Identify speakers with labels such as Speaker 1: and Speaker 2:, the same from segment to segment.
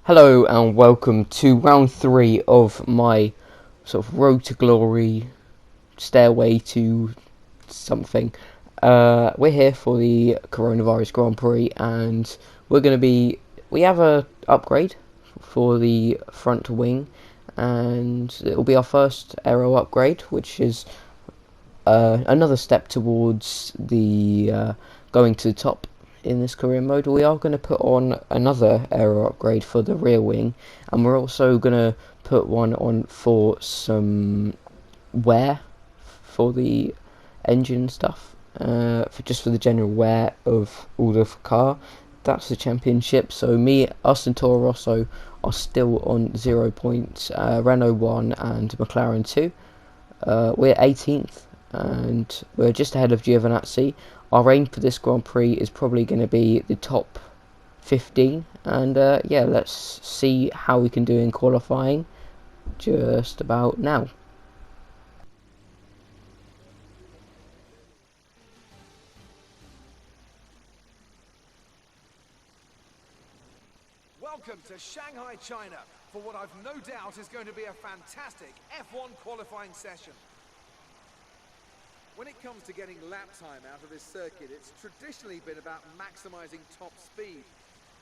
Speaker 1: Hello and welcome to round 3 of my sort of road to glory, stairway to something. We're here for the coronavirus Grand Prix, and we have a upgrade for the front wing, and it will be our first aero upgrade, which is another step towards the going to the top in this career mode. We are going to put on another aero upgrade for the rear wing, and we're also going to put one on for some wear for the engine stuff, for the general wear of all the car. That's the championship. So us and Toro Rosso are still on 0 points. Renault 1 and McLaren 2. We're 18th and we're just ahead of Giovinazzi. Our aim for this Grand Prix is probably going to be the top 15, and yeah, let's see how we can do in qualifying just about now.
Speaker 2: Welcome to Shanghai, China, for what I've no doubt is going to be a fantastic F1 qualifying session. When it comes to getting lap time out of this circuit, it's traditionally been about maximizing top speed.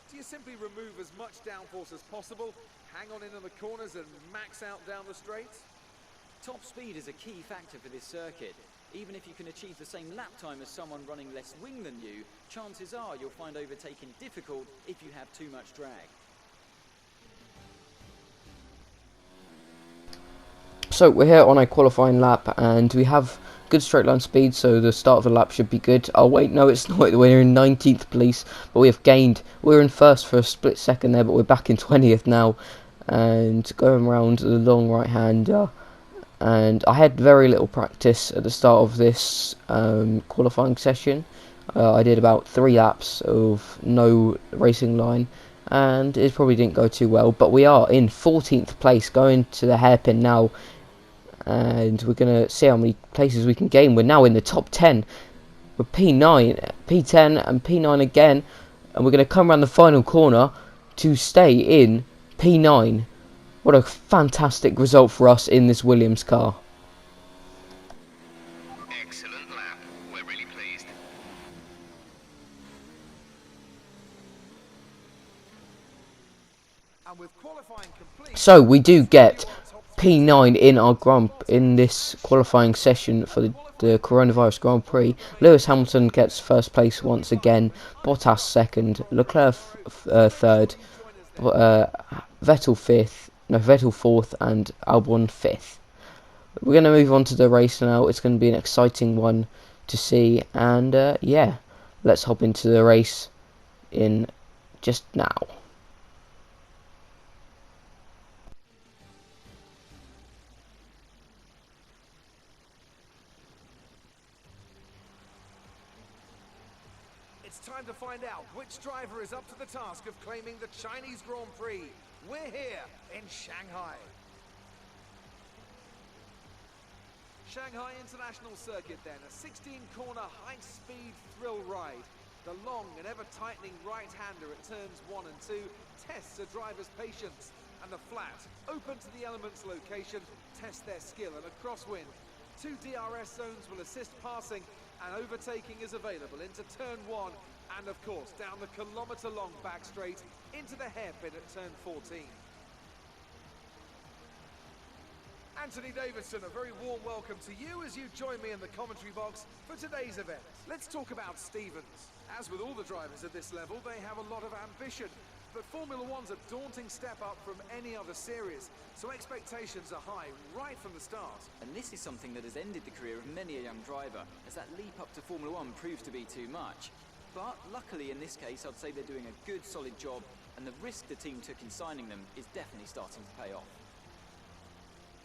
Speaker 2: Do you simply remove as much downforce as possible, hang on in the corners and max out down the straights?
Speaker 3: Top speed is a key factor for this circuit. Even if you can achieve the same lap time as someone running less wing than you, chances are you'll find overtaking difficult if you have too much drag.
Speaker 1: So we're here on a qualifying lap, and we have good straight line speed, so the start of the lap should be good. Oh wait, no, it's not. We're in 19th place, but we have gained. We were in first for a split second there, but we're back in 20th now, and going around the long right hander. And I had very little practice at the start of this qualifying session. I did about 3 laps of no racing line, and it probably didn't go too well. But we are in 14th place, going to the hairpin now, and we're going to see how many places we can gain. We're now in the top 10. We're P9, P10 and P9 again, and we're going to come around the final corner to stay in P9. What a fantastic result for us in this Williams car.
Speaker 4: Excellent lap. We're really pleased.
Speaker 2: And with qualifying complete,
Speaker 1: So we do get P9 in this qualifying session for the coronavirus Grand Prix. Lewis Hamilton gets first place once again, Bottas second, Leclerc third, Vettel fourth, and Albon fifth. We're going to move on to the race now. It's going to be an exciting one to see, and yeah, let's hop into the race in just now.
Speaker 2: it's time to find out which driver is up to the task of claiming the Chinese Grand Prix. We're here in Shanghai. Shanghai International Circuit then, a 16-corner high-speed thrill ride. The long and ever-tightening right-hander at turns 1 and 2 tests a driver's patience, and the flat, open to the elements location, tests their skill in a crosswind. 2 DRS zones will assist passing, and overtaking is available into turn 1, and of course down the kilometre-long back straight into the hairpin at turn 14. Anthony Davidson, a very warm welcome to you as you join me in the commentary box for today's event. Let's talk about Stevens. As with all the drivers at this level, they have a lot of ambition, but Formula One's a daunting step up from any other series, so expectations are high right from the start.
Speaker 3: And this is something that has ended the career of many a young driver, as that leap up to Formula One proves to be too much. But luckily in this case, I'd say they're doing a good solid job, and the risk the team took in signing them is definitely starting to pay off.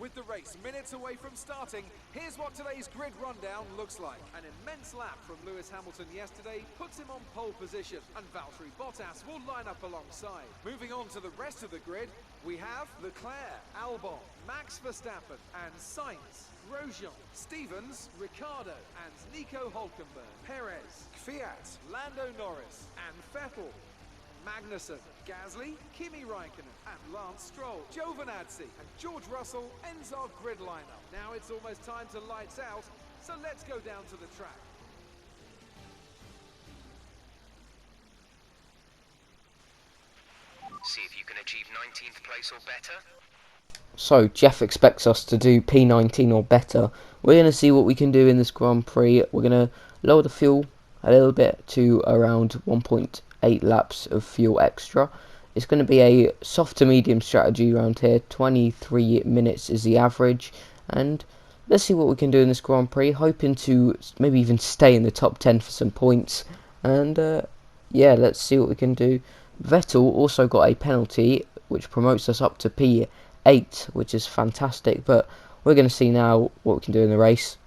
Speaker 2: With the race minutes away from starting, here's what today's grid rundown looks like. An immense lap from Lewis Hamilton yesterday puts him on pole position, and Valtteri Bottas will line up alongside. Moving on to the rest of the grid, we have Leclerc, Albon, Max Verstappen, and Sainz, Grosjean, Stevens, Ricciardo, and Nico Hülkenberg, Perez, Fiat, Lando Norris, and Vettel. Magnussen, Gasly, Kimi Raikkonen, and Lance Stroll, Giovinazzi, and George Russell ends our grid lineup. Now it's almost time to lights out, so let's go down to the track.
Speaker 4: See if you can achieve 19th place or better.
Speaker 1: So Jeff expects us to do P19 or better. We're going to see what we can do in this Grand Prix. We're going to lower the fuel a little bit to around 1.8 laps of fuel extra. It's going to be a soft to medium strategy around here. 23 minutes is the average. And let's see what we can do in this Grand Prix. Hoping to maybe even stay in the top 10 for some points. And yeah, let's see what we can do. Vettel also got a penalty, which promotes us up to P8, which is fantastic. But we're going to see now what we can do in the race.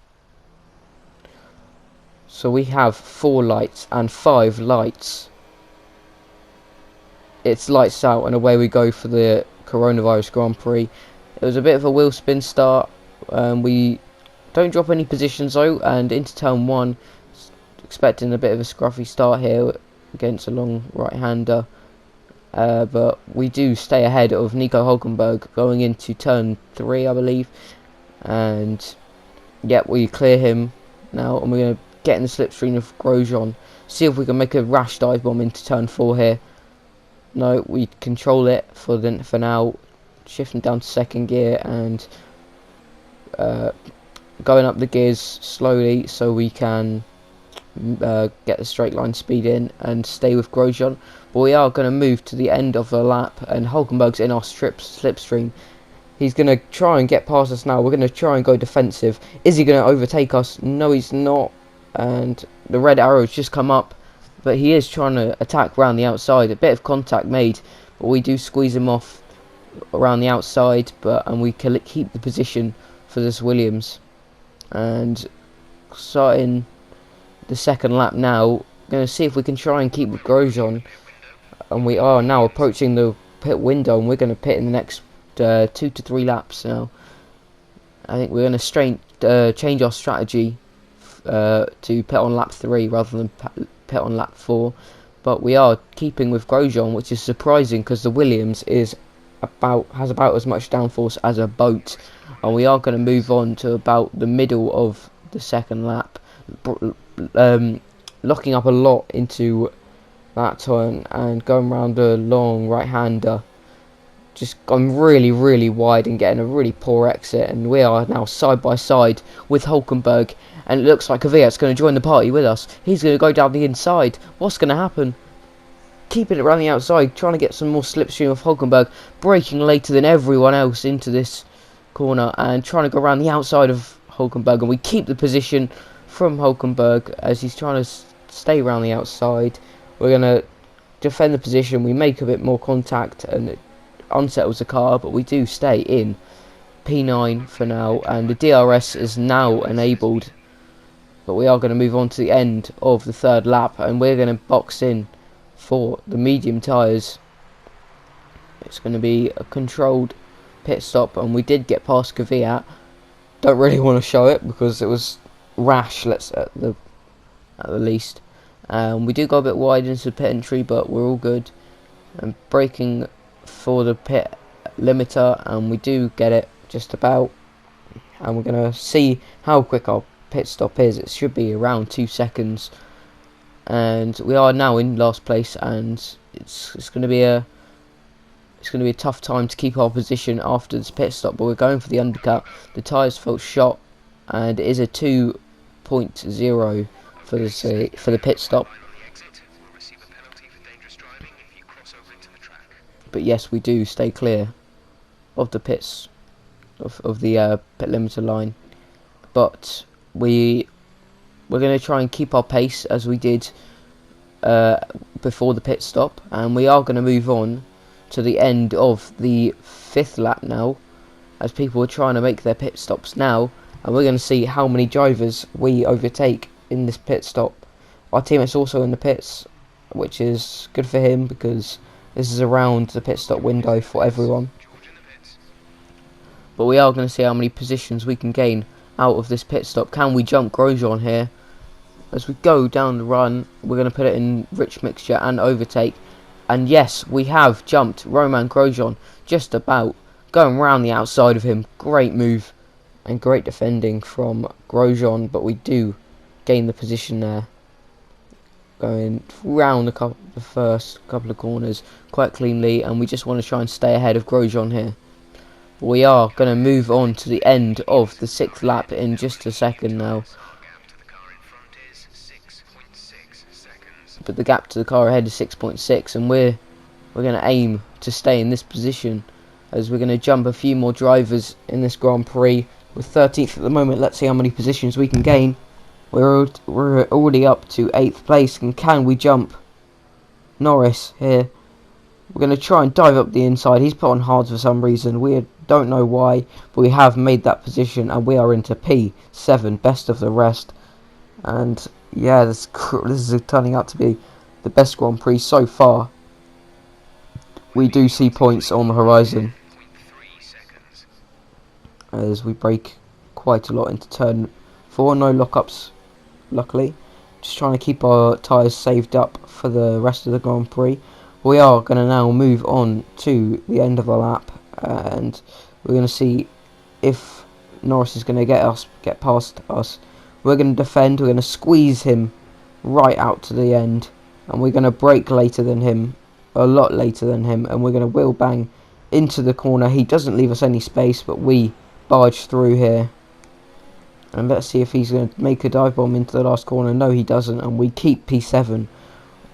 Speaker 1: So we have 4 lights and 5 lights. It's lights out and away we go for the Coronavirus Grand Prix. It was a bit of a wheel spin start. We don't drop any positions though, and into turn 1, expecting a bit of a scruffy start here against a long right-hander. But we do stay ahead of Nico Hulkenberg going into turn 3, I believe. And yeah, we clear him now, and we're going to get in the slipstream of Grosjean. See if we can make a rash dive bomb into turn 4 here. No, we control it for now. Shifting down to second gear and going up the gears slowly so we can get the straight line speed in and stay with Grosjean. But we are going to move to the end of the lap, and Hulkenberg's in our slipstream. He's going to try and get past us now. We're going to try and go defensive. Is he going to overtake us? No, he's not. And the red arrow's just come up, but he is trying to attack around the outside. A bit of contact made, but we do squeeze him off around the outside. And we can keep the position for this Williams. And starting the second lap now, going to see if we can try and keep with Grosjean. And we are now approaching the pit window, and we're going to pit in the next 2 to 3 laps now. I think we're going to change our strategy to pit on lap 3 rather than pit on lap 4. But we are keeping with Grosjean, which is surprising because the Williams has about as much downforce as a boat. And we are going to move on to about the middle of the second lap, locking up a lot into that turn and going around a long right-hander. Just gone really wide and getting a really poor exit, and we are now side by side with Hulkenberg, and it looks like Kvyat's going to join the party with us. He's going to go down the inside. What's going to happen? Keeping it around the outside, trying to get some more slipstream of Hulkenberg, braking later than everyone else into this corner and trying to go around the outside of Hulkenberg, and we keep the position from Hulkenberg as he's trying to stay around the outside. We're going to defend the position. We make a bit more contact and it unsettles the car, but we do stay in P9 for now, and the DRS is now enabled. But we are going to move on to the end of the third lap, and we're going to box in for the medium tyres. It's going to be a controlled pit stop, and we did get past Kvyat. Don't really want to show it because it was rash, at the least. We do go a bit wide into the pit entry, but we're all good. And braking for the pit limiter, and we do get it just about. And we're going to see how quick our pit stop is. It should be around 2 seconds. And we are now in last place, and it's going to be a tough time to keep our position after this pit stop. But we're going for the undercut. The tyres felt shot, and it is a 2.0 for the pit stop. But yes, we do stay clear of the pits of the pit limiter line. But we're going to try and keep our pace as we did before the pit stop, and we are going to move on to the end of the 5th lap now, as people are trying to make their pit stops now, and we're going to see how many drivers we overtake in this pit stop. Our teammate's also in the pits, which is good for him because this is around the pit stop window for everyone. But we are going to see how many positions we can gain out of this pit stop. Can we jump Grosjean here? As we go down the run, we're going to put it in rich mixture and overtake. And yes, we have jumped Roman Grosjean just about, going around the outside of him. Great move and great defending from Grosjean, but we do gain the position there, going round the first couple of corners quite cleanly, and we just want to try and stay ahead of Grosjean here. We are going to move on to the end of the 6th lap in just a second now. But the gap to the car ahead is 6.6, and we're going to aim to stay in this position, as we're going to jump a few more drivers in this Grand Prix. We're 13th at the moment. Let's see how many positions we can gain. We're already up to 8th place, and can we jump Norris here? We're going to try and dive up the inside. He's put on hards for some reason. We don't know why, but we have made that position, and we are into P7, best of the rest. And yeah, this is turning out to be the best Grand Prix so far. We do see points on the horizon as we brake quite a lot into turn 4. No lockups, luckily. Just trying to keep our tyres saved up for the rest of the Grand Prix. We are going to now move on to the end of the lap, and we're going to see if Norris is going to get past us. We're going to defend. We're going to squeeze him right out to the end, and we're going to brake later than him, a lot later than him, and we're going to wheel bang into the corner. He doesn't leave us any space, but we barge through here. And let's see if he's going to make a dive bomb into the last corner. No, he doesn't, and we keep P7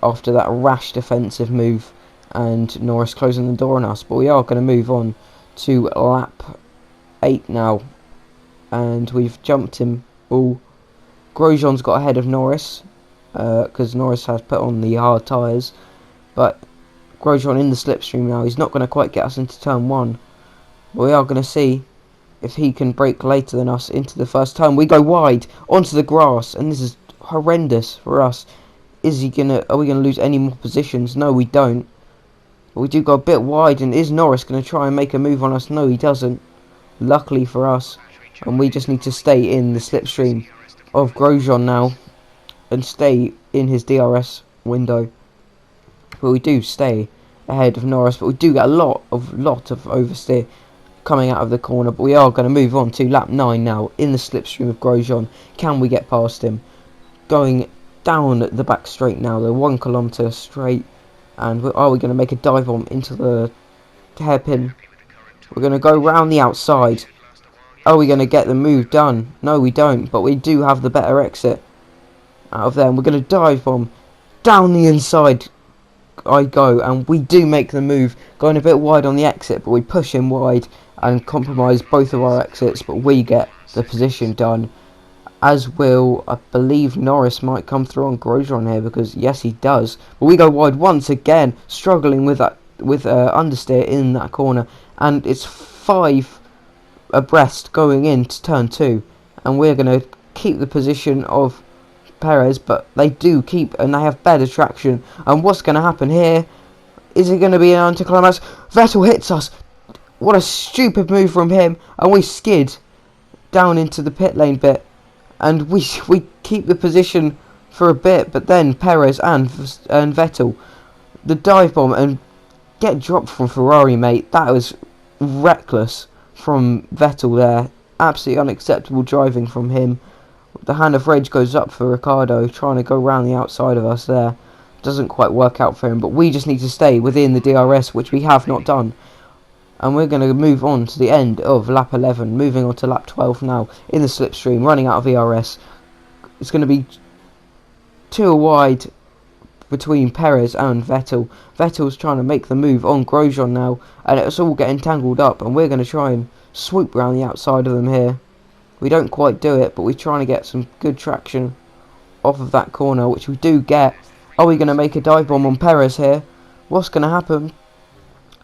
Speaker 1: after that rash defensive move, and Norris closing the door on us. But we are going to move on to lap 8 now, and we've jumped him all. Grosjean's got ahead of Norris, because Norris has put on the hard tyres, but Grosjean in the slipstream now. He's not going to quite get us into turn 1. But we are going to see if he can brake later than us into the first turn. We go wide onto the grass, and this is horrendous for us. Are we gonna lose any more positions? No, we don't. But we do go a bit wide, and is Norris going to try and make a move on us? No, he doesn't. Luckily for us, and we just need to stay in the slipstream of Grosjean now and stay in his DRS window. But we do stay ahead of Norris, but we do get a lot of oversteer coming out of the corner. But we are going to move on to lap 9 now in the slipstream of Grosjean. Can we get past him? Going down the back straight now, the 1 kilometre straight, and are we going to make a dive bomb into the hairpin? We're going to go round the outside. Are we going to get the move done? No, we don't, but we do have the better exit out of there, and we're going to dive bomb down the inside. I go, and we do make the move, going a bit wide on the exit, but we push him wide and compromise both of our exits, but we get the position done. As will, I believe Norris might come through on Grosjean here, because yes, he does. But we go wide once again, struggling with that, with understeer in that corner, and it's 5 abreast going into turn 2, and we're going to keep the position of Perez, but they do keep, and they have better traction. And what's going to happen here? Is it going to be an anticlimax? Vettel hits us. What a stupid move from him, and we skid down into the pit lane bit, and we keep the position for a bit, but then Perez and Vettel, the dive bomb, and get dropped from Ferrari, mate. That was reckless from Vettel there. Absolutely unacceptable driving from him. The hand of rage goes up for Ricardo, trying to go around the outside of us there. Doesn't quite work out for him, but we just need to stay within the DRS, which we have not done. And we're going to move on to the end of lap 11, moving on to lap 12 now, in the slipstream, running out of ERS. It's going to be 2 wide between Perez and Vettel. Vettel's trying to make the move on Grosjean now, and it's all getting tangled up, and we're going to try and swoop around the outside of them here. We don't quite do it, but we're trying to get some good traction off of that corner, which we do get. Are we going to make a dive bomb on Perez here? What's going to happen?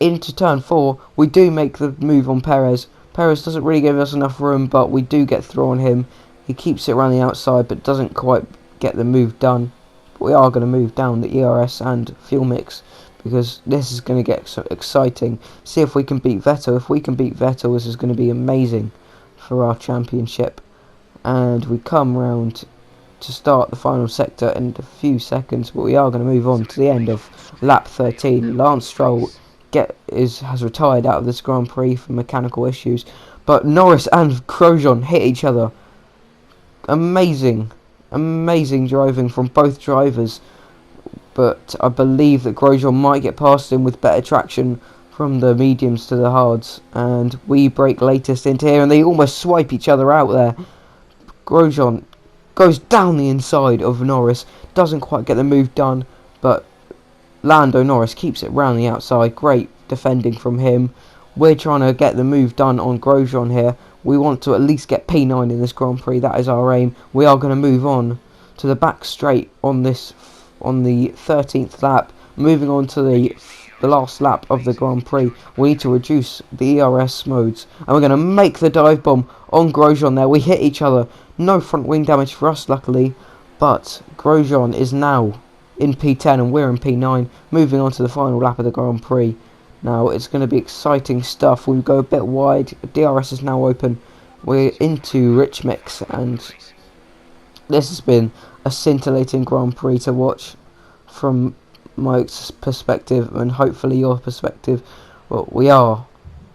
Speaker 1: Into turn 4, we do make the move on Perez. Perez doesn't really give us enough room, but we do get through on him. He keeps it around the outside, but doesn't quite get the move done. But we are going to move down the ERS and fuel mix, because this is going to get so exciting. See if we can beat Vettel. If we can beat Vettel, this is going to be amazing for our championship. And we come round to start the final sector in a few seconds, but we are going to move on to the end of lap 13. Lance Stroll has retired out of this Grand Prix for mechanical issues, but Norris and Grosjean hit each other. Amazing driving from both drivers, but I believe that Grosjean might get past him with better traction from the mediums to the hards, and we brake latest into here, and they almost swipe each other out there. Grosjean goes down the inside of Norris, doesn't quite get the move done, but Lando Norris keeps it round the outside. Great defending from him. We're trying to get the move done on Grosjean here. We want to at least get P9 in this Grand Prix. That is our aim. We are going to move on to the back straight on the 13th lap. Moving on to the last lap of the Grand Prix. We need to reduce the ERS modes, and we're going to make the dive bomb on Grosjean there. We hit each other. No front wing damage for us, luckily, but Grosjean is now in P10 and we're in P9. Moving on to the final lap of the Grand Prix. Now it's going to be exciting stuff. We go a bit wide. DRS is now open. We're into Rich Mix, and this has been a scintillating Grand Prix to watch from my perspective and hopefully your perspective. But we are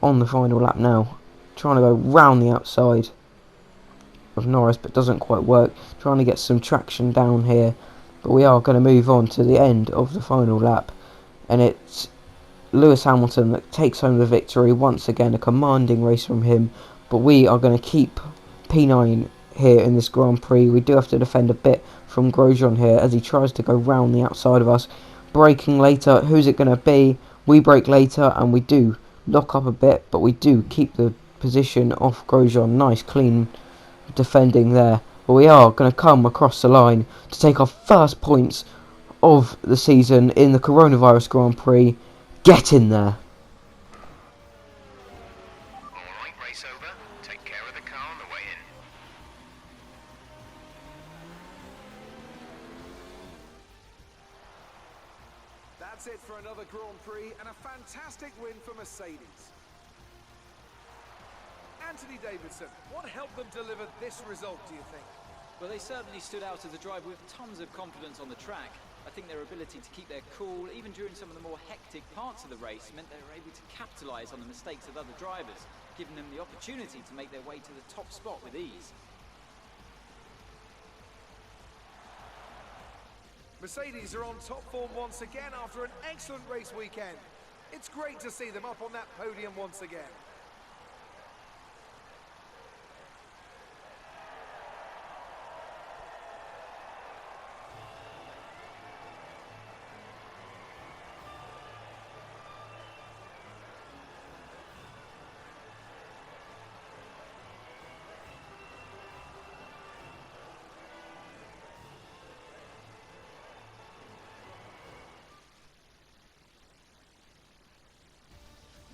Speaker 1: on the final lap now, trying to go round the outside of Norris, but doesn't quite work. Trying to get some traction down here, but we are going to move on to the end of the final lap, and it's Lewis Hamilton that takes home the victory. Once again, a commanding race from him, but we are going to keep P9 here in this Grand Prix. We do have to defend a bit from Grosjean here as he tries to go round the outside of us. Braking later, who's it going to be? We brake later and we do lock up a bit, but we do keep the position off Grosjean. Nice clean defending there, but we are going to come across the line to take our first points of the season in the Coronavirus Grand Prix. Get in there.
Speaker 4: Alright, race over. Take care of the car on the way in.
Speaker 2: That's it for another Grand Prix and a fantastic win for Mercedes. Anthony Davidson, what helped them deliver this result, do you think?
Speaker 3: Well, they certainly stood out as a driver with tons of confidence on the track. I think their ability to keep their cool, even during some of the more hectic parts of the race, meant they were able to capitalise on the mistakes of other drivers, giving them the opportunity to make their way to the top spot with ease.
Speaker 2: Mercedes are on top form once again after an excellent race weekend. It's great to see them up on that podium once again.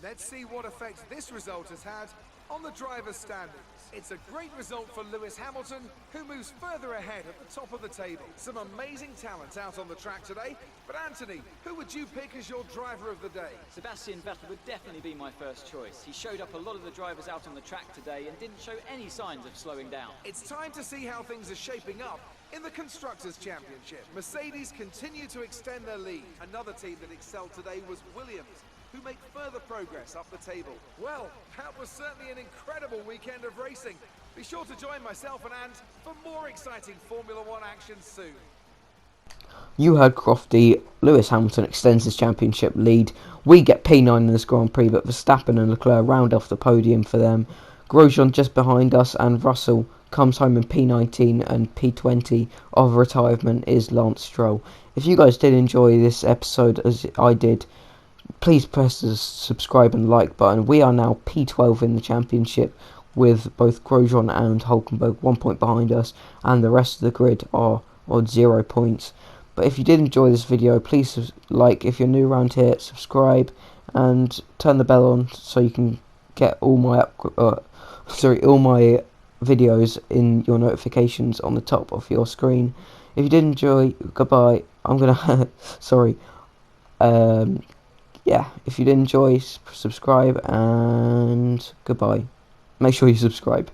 Speaker 2: Let's see what effect this result has had on the driver's standings. It's a great result for Lewis Hamilton, who moves further ahead at the top of the table. Some amazing talent out on the track today, but Anthony, who would you pick as your driver of the day?
Speaker 3: Sebastian Vettel would definitely be my first choice. He showed up a lot of the drivers out on the track today and didn't show any signs of slowing down.
Speaker 2: It's time to see how things are shaping up in the Constructors' Championship. Mercedes continue to extend their lead. Another team that excelled today was Williams, who make further progress up the table. Well, that was certainly an incredible weekend of racing. Be sure to join myself and Ant for more exciting Formula One action soon.
Speaker 1: You heard Crofty. Lewis Hamilton extends his championship lead. We get P9 in this Grand Prix, but Verstappen and Leclerc round off the podium for them. Grosjean just behind us, and Russell comes home in P19, and P20 of retirement is Lance Stroll. If you guys did enjoy this episode as I did, please press the subscribe and like button. We are now P12 in the championship with both Grosjean and Hulkenberg 1 point behind us, and the rest of the grid are on 0 points. But if you did enjoy this video, please like. If you're new around here, subscribe and turn the bell on so you can get all my all my videos in your notifications on the top of your screen. If you did enjoy, goodbye. I'm gonna sorry. Yeah, if you did enjoy, subscribe, and goodbye. Make sure you subscribe.